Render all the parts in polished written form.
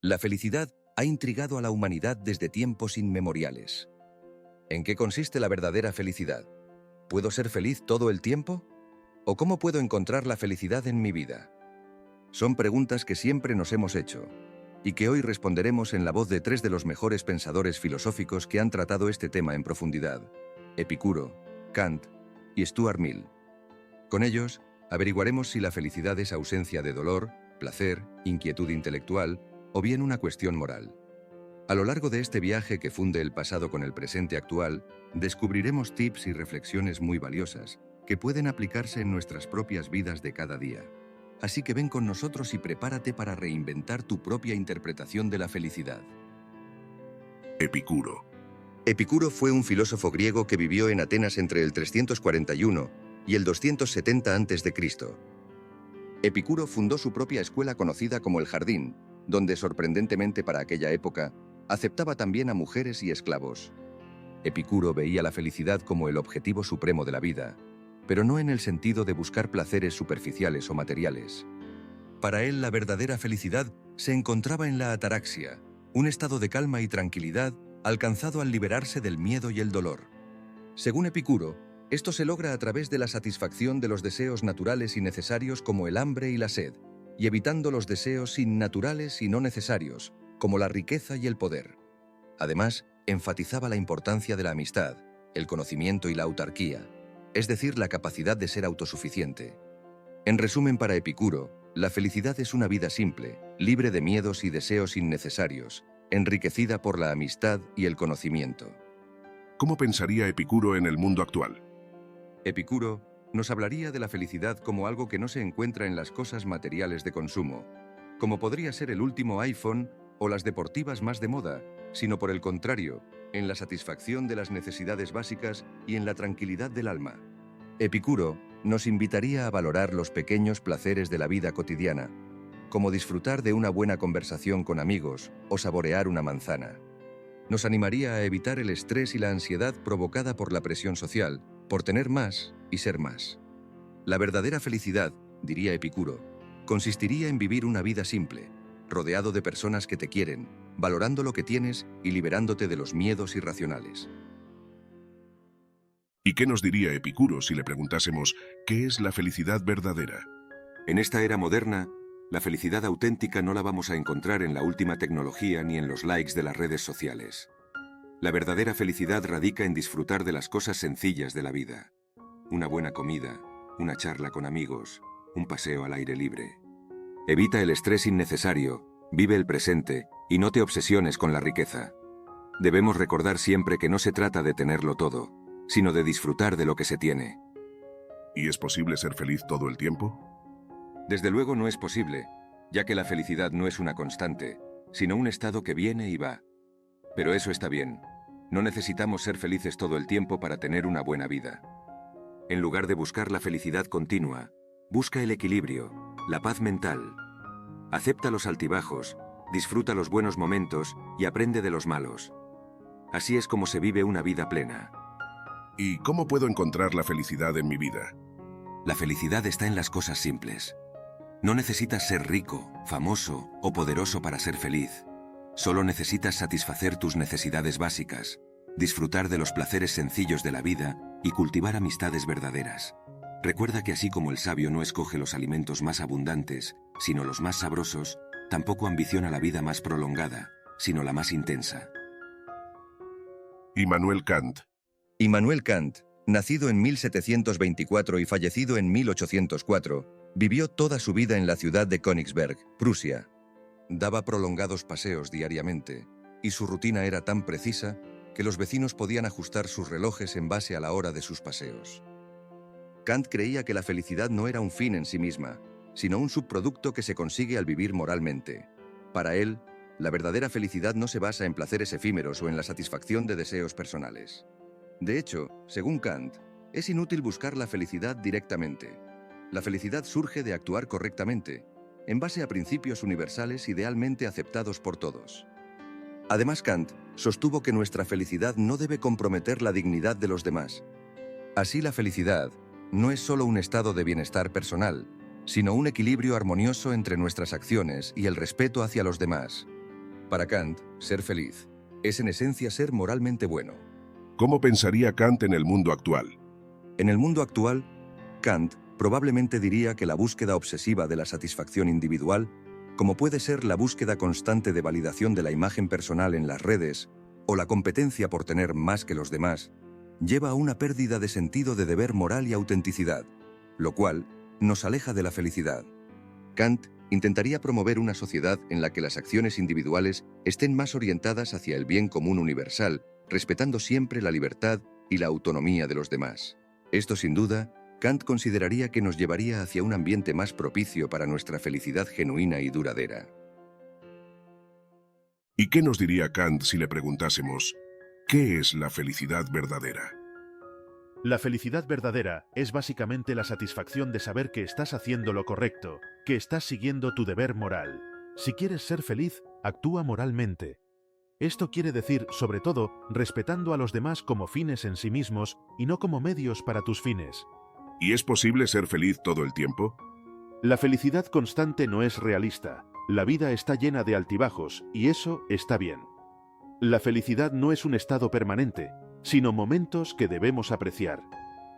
La felicidad ha intrigado a la humanidad desde tiempos inmemoriales. ¿En qué consiste la verdadera felicidad? ¿Puedo ser feliz todo el tiempo? ¿O cómo puedo encontrar la felicidad en mi vida? Son preguntas que siempre nos hemos hecho, y que hoy responderemos en la voz de tres de los mejores pensadores filosóficos que han tratado este tema en profundidad: Epicuro, Kant y Stuart Mill. Con ellos, averiguaremos si la felicidad es ausencia de dolor, placer, inquietud intelectual o bien una cuestión moral. A lo largo de este viaje que funde el pasado con el presente actual, descubriremos tips y reflexiones muy valiosas que pueden aplicarse en nuestras propias vidas de cada día. Así que ven con nosotros y prepárate para reinventar tu propia interpretación de la felicidad. Epicuro. Epicuro fue un filósofo griego que vivió en Atenas entre el 341 y el 270 a.C. Epicuro fundó su propia escuela conocida como el Jardín, donde sorprendentemente para aquella época, aceptaba también a mujeres y esclavos. Epicuro veía la felicidad como el objetivo supremo de la vida, pero no en el sentido de buscar placeres superficiales o materiales. Para él, la verdadera felicidad se encontraba en la ataraxia, un estado de calma y tranquilidad alcanzado al liberarse del miedo y el dolor. Según Epicuro, esto se logra a través de la satisfacción de los deseos naturales y necesarios como el hambre y la sed, y evitando los deseos innaturales y no necesarios, como la riqueza y el poder. Además, enfatizaba la importancia de la amistad, el conocimiento y la autarquía, es decir, la capacidad de ser autosuficiente. En resumen, para Epicuro, la felicidad es una vida simple, libre de miedos y deseos innecesarios, enriquecida por la amistad y el conocimiento. ¿Cómo pensaría Epicuro en el mundo actual? Epicuro nos hablaría de la felicidad como algo que no se encuentra en las cosas materiales de consumo, como podría ser el último iPhone o las deportivas más de moda, sino por el contrario, en la satisfacción de las necesidades básicas y en la tranquilidad del alma. Epicuro nos invitaría a valorar los pequeños placeres de la vida cotidiana, como disfrutar de una buena conversación con amigos o saborear una manzana. Nos animaría a evitar el estrés y la ansiedad provocada por la presión social, por tener más y ser más. La verdadera felicidad, diría Epicuro, consistiría en vivir una vida simple, rodeado de personas que te quieren, valorando lo que tienes y liberándote de los miedos irracionales. ¿Y qué nos diría Epicuro si le preguntásemos qué es la felicidad verdadera? En esta era moderna, la felicidad auténtica no la vamos a encontrar en la última tecnología ni en los likes de las redes sociales. La verdadera felicidad radica en disfrutar de las cosas sencillas de la vida. Una buena comida, una charla con amigos, un paseo al aire libre. Evita el estrés innecesario, vive el presente y no te obsesiones con la riqueza. Debemos recordar siempre que no se trata de tenerlo todo, sino de disfrutar de lo que se tiene. ¿Y es posible ser feliz todo el tiempo? Desde luego no es posible, ya que la felicidad no es una constante, sino un estado que viene y va. Pero eso está bien. No necesitamos ser felices todo el tiempo para tener una buena vida. En lugar de buscar la felicidad continua, busca el equilibrio, la paz mental. Acepta los altibajos, disfruta los buenos momentos y aprende de los malos. Así es como se vive una vida plena. ¿Y cómo puedo encontrar la felicidad en mi vida? La felicidad está en las cosas simples. No necesitas ser rico, famoso o poderoso para ser feliz. Solo necesitas satisfacer tus necesidades básicas, disfrutar de los placeres sencillos de la vida y cultivar amistades verdaderas. Recuerda que así como el sabio no escoge los alimentos más abundantes, sino los más sabrosos, tampoco ambiciona la vida más prolongada, sino la más intensa. Immanuel Kant. Immanuel Kant, nacido en 1724 y fallecido en 1804, vivió toda su vida en la ciudad de Königsberg, Prusia. Daba prolongados paseos diariamente, y su rutina era tan precisa que los vecinos podían ajustar sus relojes en base a la hora de sus paseos. Kant creía que la felicidad no era un fin en sí misma, sino un subproducto que se consigue al vivir moralmente. Para él, la verdadera felicidad no se basa en placeres efímeros o en la satisfacción de deseos personales. De hecho, según Kant, es inútil buscar la felicidad directamente. La felicidad surge de actuar correctamente, en base a principios universales idealmente aceptados por todos. Además, Kant sostuvo que nuestra felicidad no debe comprometer la dignidad de los demás. Así, la felicidad no es solo un estado de bienestar personal, sino un equilibrio armonioso entre nuestras acciones y el respeto hacia los demás. Para Kant, ser feliz es en esencia ser moralmente bueno. ¿Cómo pensaría Kant en el mundo actual? En el mundo actual, Kant probablemente diría que la búsqueda obsesiva de la satisfacción individual, como puede ser la búsqueda constante de validación de la imagen personal en las redes o la competencia por tener más que los demás, lleva a una pérdida de sentido de deber moral y autenticidad, lo cual nos aleja de la felicidad. Kant intentaría promover una sociedad en la que las acciones individuales estén más orientadas hacia el bien común universal, respetando siempre la libertad y la autonomía de los demás. Esto, sin duda, Kant consideraría que nos llevaría hacia un ambiente más propicio para nuestra felicidad genuina y duradera. ¿Y qué nos diría Kant si le preguntásemos, ¿qué es la felicidad verdadera? La felicidad verdadera es básicamente la satisfacción de saber que estás haciendo lo correcto, que estás siguiendo tu deber moral. Si quieres ser feliz, actúa moralmente. Esto quiere decir, sobre todo, respetando a los demás como fines en sí mismos y no como medios para tus fines. ¿Y es posible ser feliz todo el tiempo? La felicidad constante no es realista. La vida está llena de altibajos y eso está bien. La felicidad no es un estado permanente, sino momentos que debemos apreciar.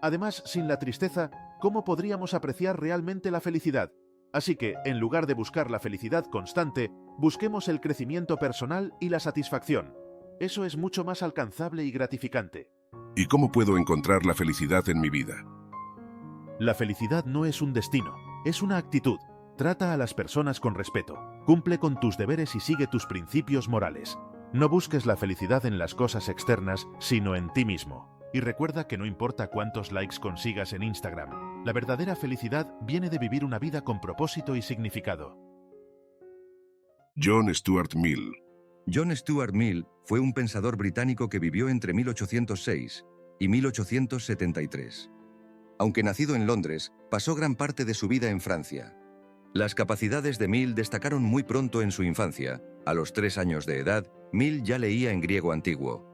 Además, sin la tristeza, ¿cómo podríamos apreciar realmente la felicidad? Así que, en lugar de buscar la felicidad constante, busquemos el crecimiento personal y la satisfacción. Eso es mucho más alcanzable y gratificante. ¿Y cómo puedo encontrar la felicidad en mi vida? La felicidad no es un destino, es una actitud. Trata a las personas con respeto, cumple con tus deberes y sigue tus principios morales. No busques la felicidad en las cosas externas, sino en ti mismo. Y recuerda que no importa cuántos likes consigas en Instagram, la verdadera felicidad viene de vivir una vida con propósito y significado. John Stuart Mill. John Stuart Mill fue un pensador británico que vivió entre 1806 y 1873. Aunque nacido en Londres, pasó gran parte de su vida en Francia. Las capacidades de Mill destacaron muy pronto en su infancia. A los 3 años de edad, Mill ya leía en griego antiguo.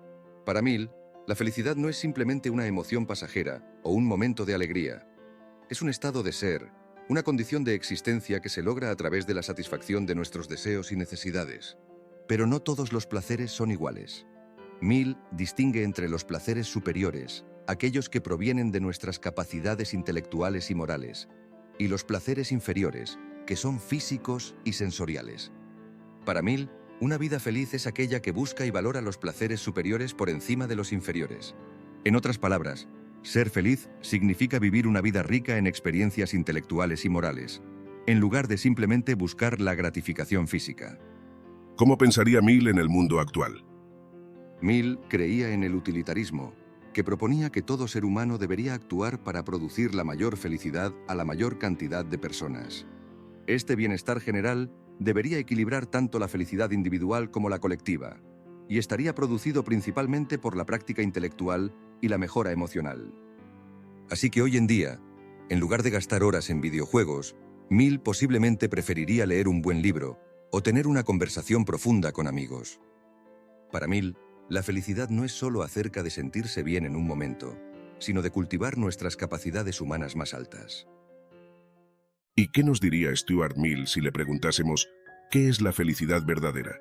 Para Mill, la felicidad no es simplemente una emoción pasajera o un momento de alegría. Es un estado de ser, una condición de existencia que se logra a través de la satisfacción de nuestros deseos y necesidades. Pero no todos los placeres son iguales. Mill distingue entre los placeres superiores, aquellos que provienen de nuestras capacidades intelectuales y morales, y los placeres inferiores, que son físicos y sensoriales. Para Mill, una vida feliz es aquella que busca y valora los placeres superiores por encima de los inferiores. En otras palabras, ser feliz significa vivir una vida rica en experiencias intelectuales y morales, en lugar de simplemente buscar la gratificación física. ¿Cómo pensaría Mill en el mundo actual? Mill creía en el utilitarismo, que proponía que todo ser humano debería actuar para producir la mayor felicidad a la mayor cantidad de personas. Este bienestar general debería equilibrar tanto la felicidad individual como la colectiva, y estaría producido principalmente por la práctica intelectual y la mejora emocional. Así que hoy en día, en lugar de gastar horas en videojuegos, Mill posiblemente preferiría leer un buen libro o tener una conversación profunda con amigos. Para Mill, la felicidad no es solo acerca de sentirse bien en un momento, sino de cultivar nuestras capacidades humanas más altas. ¿Y qué nos diría Stuart Mill si le preguntásemos qué es la felicidad verdadera?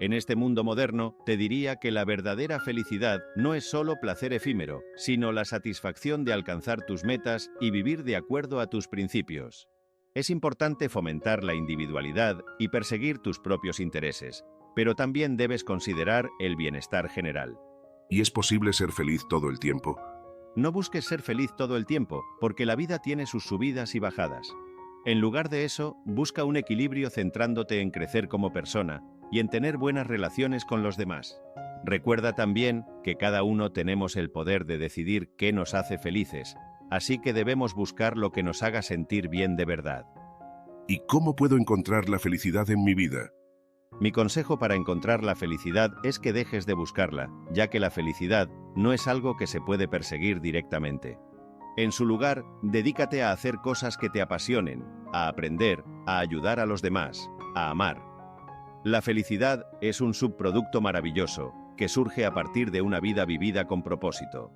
En este mundo moderno, te diría que la verdadera felicidad no es solo placer efímero, sino la satisfacción de alcanzar tus metas y vivir de acuerdo a tus principios. Es importante fomentar la individualidad y perseguir tus propios intereses, pero también debes considerar el bienestar general. ¿Y es posible ser feliz todo el tiempo? No busques ser feliz todo el tiempo, porque la vida tiene sus subidas y bajadas. En lugar de eso, busca un equilibrio centrándote en crecer como persona y en tener buenas relaciones con los demás. Recuerda también que cada uno tenemos el poder de decidir qué nos hace felices, así que debemos buscar lo que nos haga sentir bien de verdad. ¿Y cómo puedo encontrar la felicidad en mi vida? Mi consejo para encontrar la felicidad es que dejes de buscarla, ya que la felicidad no es algo que se puede perseguir directamente. En su lugar, dedícate a hacer cosas que te apasionen, a aprender, a ayudar a los demás, a amar. La felicidad es un subproducto maravilloso que surge a partir de una vida vivida con propósito.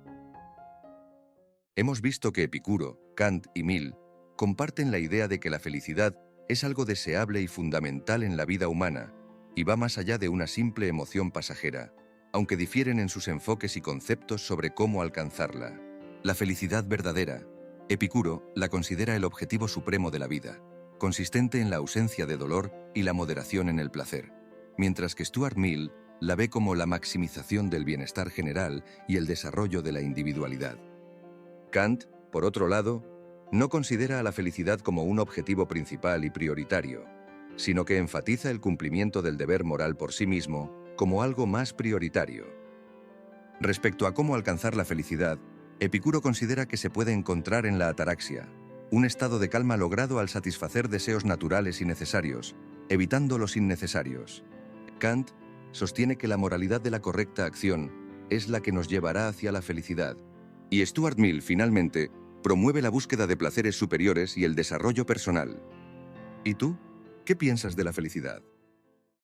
Hemos visto que Epicuro, Kant y Mill comparten la idea de que la felicidad es algo deseable y fundamental en la vida humana, y va más allá de una simple emoción pasajera, aunque difieren en sus enfoques y conceptos sobre cómo alcanzarla. La felicidad verdadera, Epicuro la considera el objetivo supremo de la vida, consistente en la ausencia de dolor y la moderación en el placer, mientras que Stuart Mill la ve como la maximización del bienestar general y el desarrollo de la individualidad. Kant, por otro lado, no considera a la felicidad como un objetivo principal y prioritario, sino que enfatiza el cumplimiento del deber moral por sí mismo como algo más prioritario. Respecto a cómo alcanzar la felicidad, Epicuro considera que se puede encontrar en la ataraxia, un estado de calma logrado al satisfacer deseos naturales y necesarios, evitando los innecesarios. Kant sostiene que la moralidad de la correcta acción es la que nos llevará hacia la felicidad, y Stuart Mill, finalmente, promueve la búsqueda de placeres superiores y el desarrollo personal. ¿Y tú? ¿Qué piensas de la felicidad?